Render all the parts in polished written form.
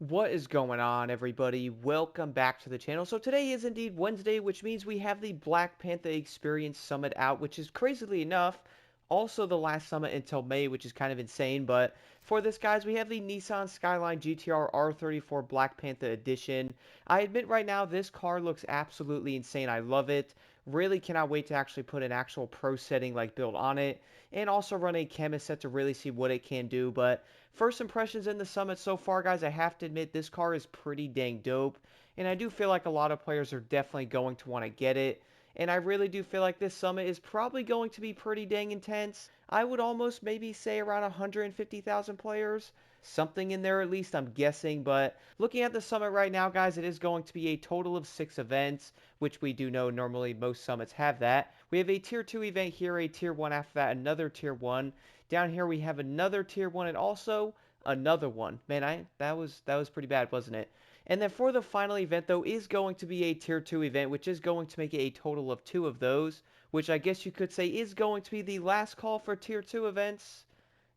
What is going on, everybody? Welcome back to the channel. So today is indeed Wednesday, which means we have the Black Panther Experience Summit out, which is crazily enough also the last summit until May, which is kind of insane. But for this, guys, we have the Nissan Skyline GTR R34 Black Panther Edition. I admit right now, this car looks absolutely insane. I love it. Really cannot wait to actually put an actual pro setting like build on it and also run a chemist set to really see what it can do. But first impressions in the Summit so far, guys, I have to admit this car is pretty dang dope, and I do feel like a lot of players are definitely going to want to get it, and I really do feel like this Summit is probably going to be pretty dang intense. I would almost maybe say around 150,000 players. Something in there at least, I'm guessing, but looking at the Summit right now, guys, it is going to be a total of 6 events, which we do know normally most Summits have that. We have a Tier 2 event here, a Tier 1 after that, another Tier 1. Down here we have another Tier 1 and also another one. Man, that was pretty bad, wasn't it? And then for the final event, though, is going to be a Tier 2 event, which is going to make it a total of 2 of those, which I guess you could say is going to be the last call for Tier 2 events.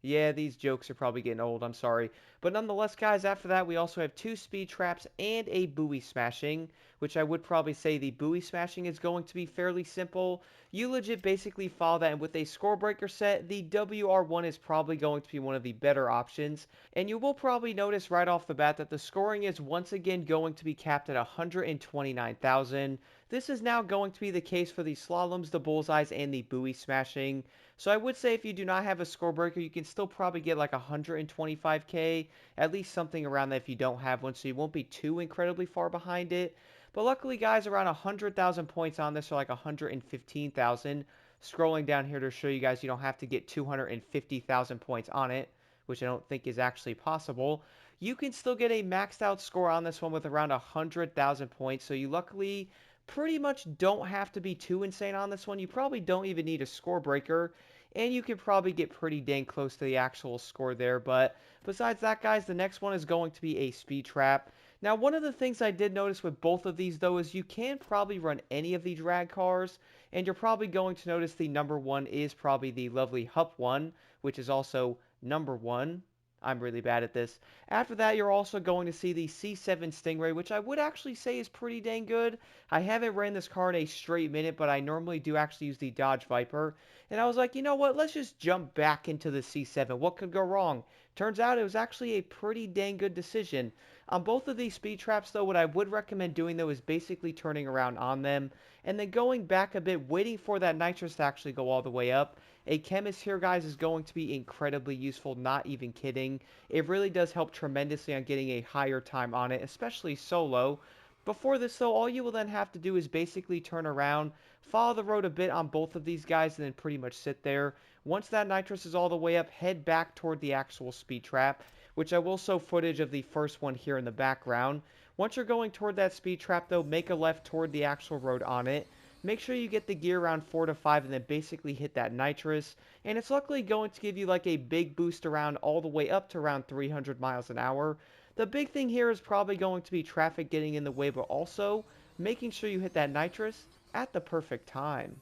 Yeah, these jokes are probably getting old, I'm sorry. But nonetheless, guys, after that, we also have 2 speed traps and a buoy smashing, which I would probably say the buoy smashing is going to be fairly simple. You legit basically follow that, and with a score breaker set, the WR1 is probably going to be one of the better options. And you will probably notice right off the bat that the scoring is once again going to be capped at 129,000. This is now going to be the case for the slaloms, the bullseyes, and the buoy smashing. So I would say if you do not have a score breaker, you can still probably get like 125k, at least something around that if you don't have one, so you won't be too incredibly far behind it. But luckily, guys, around 100,000 points on this, or like 115,000. Scrolling down here to show you guys you don't have to get 250,000 points on it, which I don't think is actually possible. You can still get a maxed out score on this one with around 100,000 points, so you luckily pretty much don't have to be too insane on this one. You probably don't even need a score breaker, and you can probably get pretty dang close to the actual score there. But besides that, guys, the next one is going to be a speed trap. Now, one of the things I did notice with both of these, though, is you can probably run any of the drag cars, and you're probably going to notice the number one is probably the lovely Hup one, which is also number one. I'm really bad at this. After that, you're also going to see the C7 Stingray, which I would actually say is pretty dang good. I haven't ran this car in a straight minute, but I normally do actually use the Dodge Viper. And I was like, you know what, let's just jump back into the C7. What could go wrong? Turns out it was actually a pretty dang good decision. On both of these speed traps, though, what I would recommend doing, though, is basically turning around on them and then going back a bit, waiting for that nitrous to actually go all the way up. A chemist here, guys, is going to be incredibly useful, not even kidding. It really does help tremendously on getting a higher time on it, especially solo. Before this, though, all you will then have to do is basically turn around, follow the road a bit on both of these guys, and then pretty much sit there. Once that nitrous is all the way up, head back toward the actual speed trap, which I will show footage of the first one here in the background. Once you're going toward that speed trap, though, make a left toward the actual road on it. Make sure you get the gear around 4 to 5 and then basically hit that nitrous. And it's luckily going to give you like a big boost around all the way up to around 300 miles an hour. The big thing here is probably going to be traffic getting in the way, but also making sure you hit that nitrous at the perfect time.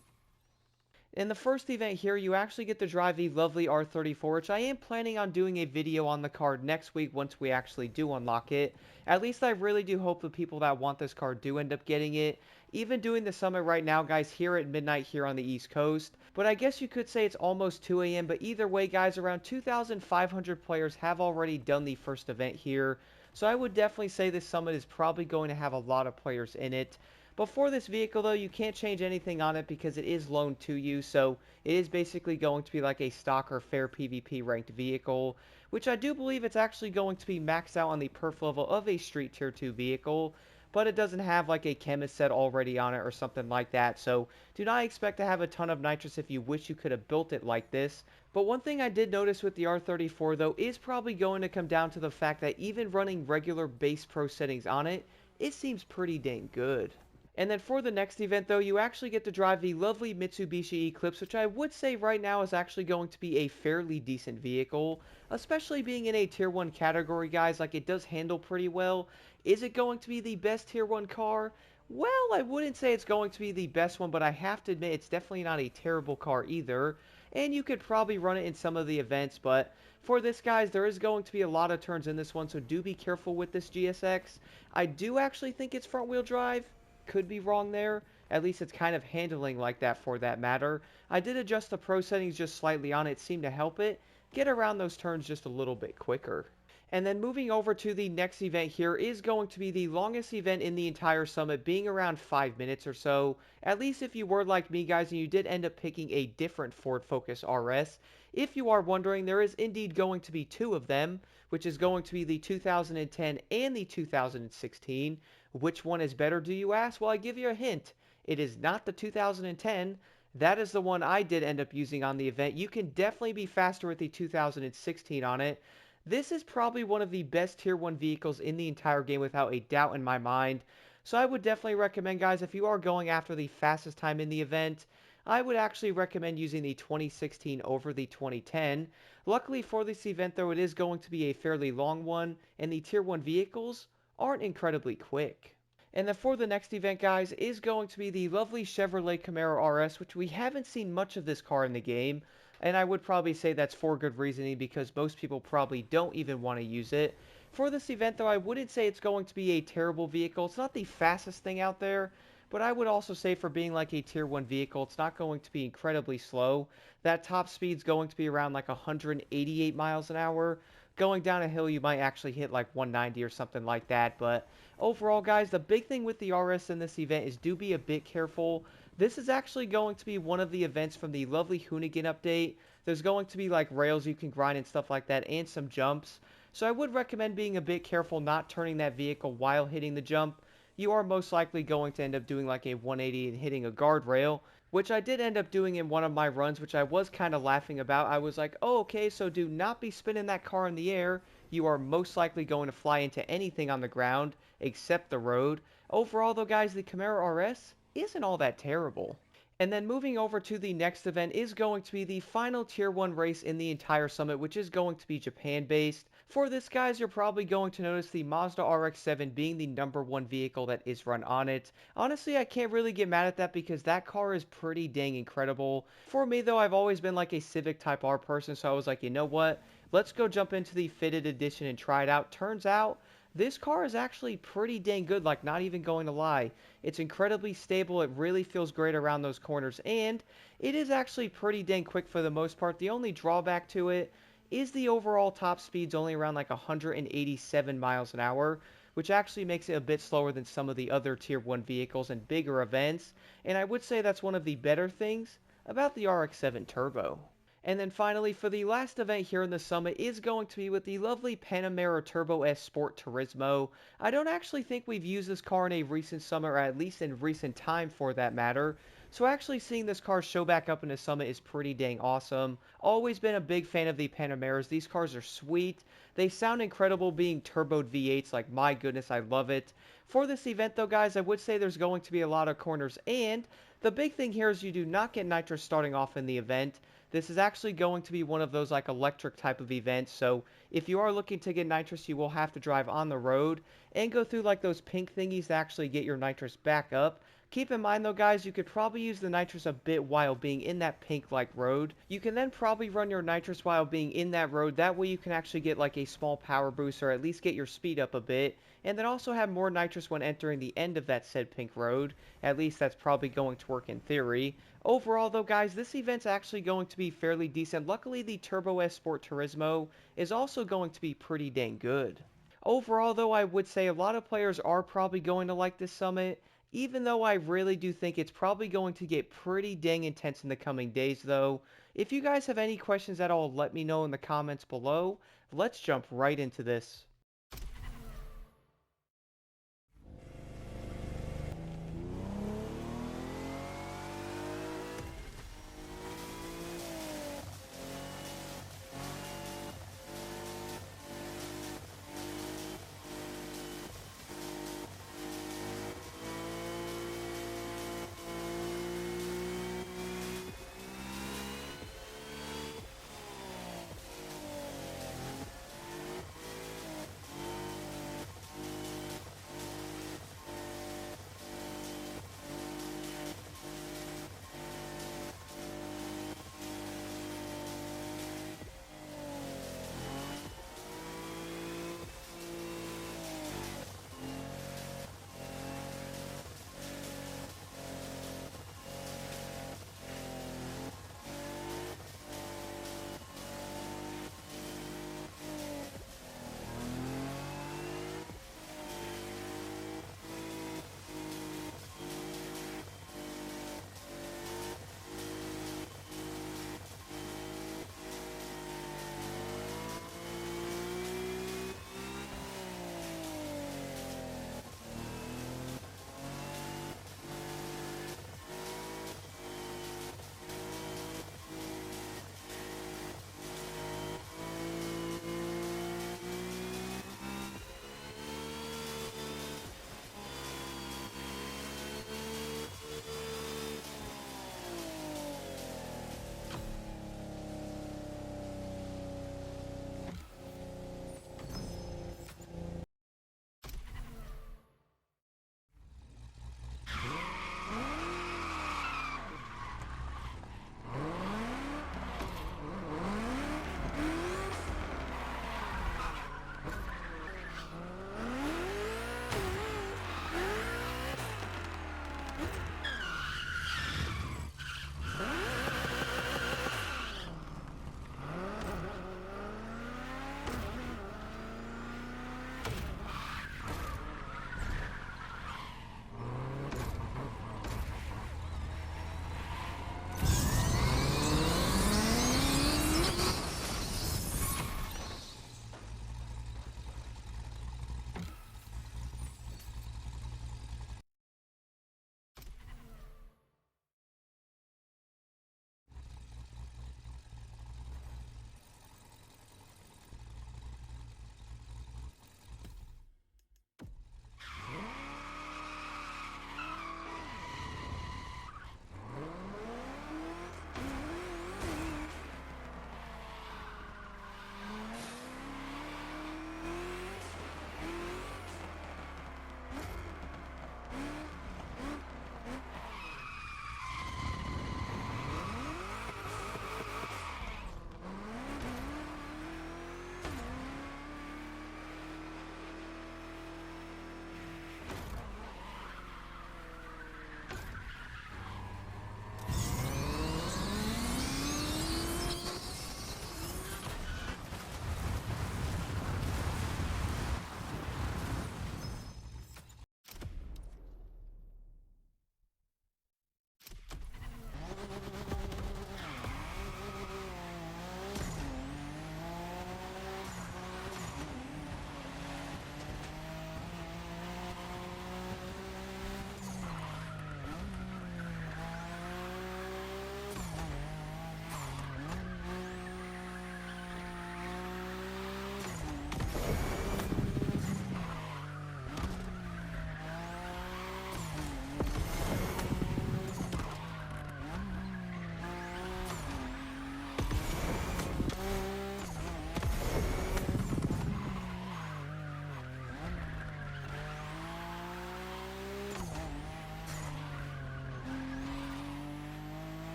In the first event here, you actually get to drive the lovely R34, which I am planning on doing a video on the card next week once we actually do unlock it. At least I really do hope the people that want this card do end up getting it. Even doing the summit right now, guys, here at midnight here on the East Coast. But I guess you could say it's almost 2 a.m. But either way, guys, around 2,500 players have already done the first event here. So I would definitely say this summit is probably going to have a lot of players in it. Before this vehicle, though, you can't change anything on it because it is loaned to you, so it is basically going to be like a stock or fair PvP ranked vehicle, which I do believe it's actually going to be maxed out on the perf level of a Street Tier 2 vehicle, but it doesn't have like a chemist set already on it or something like that, so do not expect to have a ton of nitrous if you wish you could have built it like this. But one thing I did notice with the R34, though, is probably going to come down to the fact that even running regular base pro settings on it, it seems pretty dang good. And then for the next event, though, you actually get to drive the lovely Mitsubishi Eclipse, which I would say right now is actually going to be a fairly decent vehicle, especially being in a Tier 1 category, guys. Like, it does handle pretty well. Is it going to be the best Tier 1 car? Well, I wouldn't say it's going to be the best one, but I have to admit it's definitely not a terrible car either. And you could probably run it in some of the events, but for this, guys, there is going to be a lot of turns in this one, so do be careful with this GSX. I do actually think it's front-wheel drive. Could be wrong there. At least it's kind of handling like that for that matter. I did adjust the Pro settings just slightly on it. It seemed to help it get around those turns just a little bit quicker. And then moving over to the next event here is going to be the longest event in the entire summit, being around 5 minutes or so. At least if you were like me, guys, and you did end up picking a different Ford Focus RS. If you are wondering, there is indeed going to be two of them, which is going to be the 2010 and the 2016. Which one is better, do you ask? Well, I give you a hint. It is not the 2010. That is the one I did end up using on the event. You can definitely be faster with the 2016 on it. This is probably one of the best Tier 1 vehicles in the entire game without a doubt in my mind. So I would definitely recommend, guys, if you are going after the fastest time in the event, I would actually recommend using the 2016 over the 2010. Luckily for this event, though, it is going to be a fairly long one, and the Tier 1 vehicles aren't incredibly quick. And then for the next event, guys, is going to be the lovely Chevrolet Camaro RS, which we haven't seen much of this car in the game. And I would probably say that's for good reasoning because most people probably don't even want to use it. For this event, though, I wouldn't say it's going to be a terrible vehicle. It's not the fastest thing out there, but I would also say for being like a Tier 1 vehicle, it's not going to be incredibly slow. That top speed's going to be around like 188 miles an hour. Going down a hill, you might actually hit like 190 or something like that. But overall, guys, the big thing with the RS in this event is do be a bit careful. This is actually going to be one of the events from the lovely Hoonigan update. There's going to be like rails you can grind and stuff like that and some jumps. So I would recommend being a bit careful not turning that vehicle while hitting the jump. You are most likely going to end up doing like a 180 and hitting a guardrail, which I did end up doing in one of my runs, which I was kind of laughing about. I was like, oh, okay, so do not be spinning that car in the air. You are most likely going to fly into anything on the ground except the road. Overall, though, guys, the Camaro RS isn't all that terrible. And then moving over to the next event is going to be the final Tier 1 race in the entire summit, which is going to be Japan-based. For this, guys, you're probably going to notice the Mazda RX-7 being the #1 vehicle that is run on it. Honestly, I can't really get mad at that because that car is pretty dang incredible. For me, though, I've always been like a Civic Type R person, so I was like, you know what? Let's go jump into the fitted edition and try it out. Turns out, this car is actually pretty dang good, like not even going to lie. It's incredibly stable, it really feels great around those corners, and it is actually pretty dang quick for the most part. The only drawback to it is the overall top speed's only around like 187 miles an hour, which actually makes it a bit slower than some of the other Tier 1 vehicles and bigger events, and I would say that's one of the better things about the RX-7 Turbo. And then finally, for the last event here in the summit is going to be with the lovely Panamera Turbo S Sport Turismo. I don't actually think we've used this car in a recent summit, or at least in recent time for that matter. So actually seeing this car show back up in the summit is pretty dang awesome. Always been a big fan of the Panameras. These cars are sweet. They sound incredible being turboed V8s. Like, my goodness, I love it. For this event, though, guys, I would say there's going to be a lot of corners. And the big thing here is you do not get nitro starting off in the event. This is actually going to be one of those like electric type of events, so if you are looking to get nitrous, you will have to drive on the road and go through like those pink thingies to actually get your nitrous back up. Keep in mind though, guys, you could probably use the nitrous a bit while being in that pink like road. You can then probably run your nitrous while being in that road. That way you can actually get like a small power boost or at least get your speed up a bit. And then also have more nitrous when entering the end of that said pink road. At least that's probably going to work in theory. Overall though, guys, this event's actually going to be fairly decent. Luckily, the Turbo S Sport Turismo is also going to be pretty dang good. Overall though, I would say a lot of players are probably going to like this summit, even though I really do think it's probably going to get pretty dang intense in the coming days though. If you guys have any questions at all, let me know in the comments below. Let's jump right into this.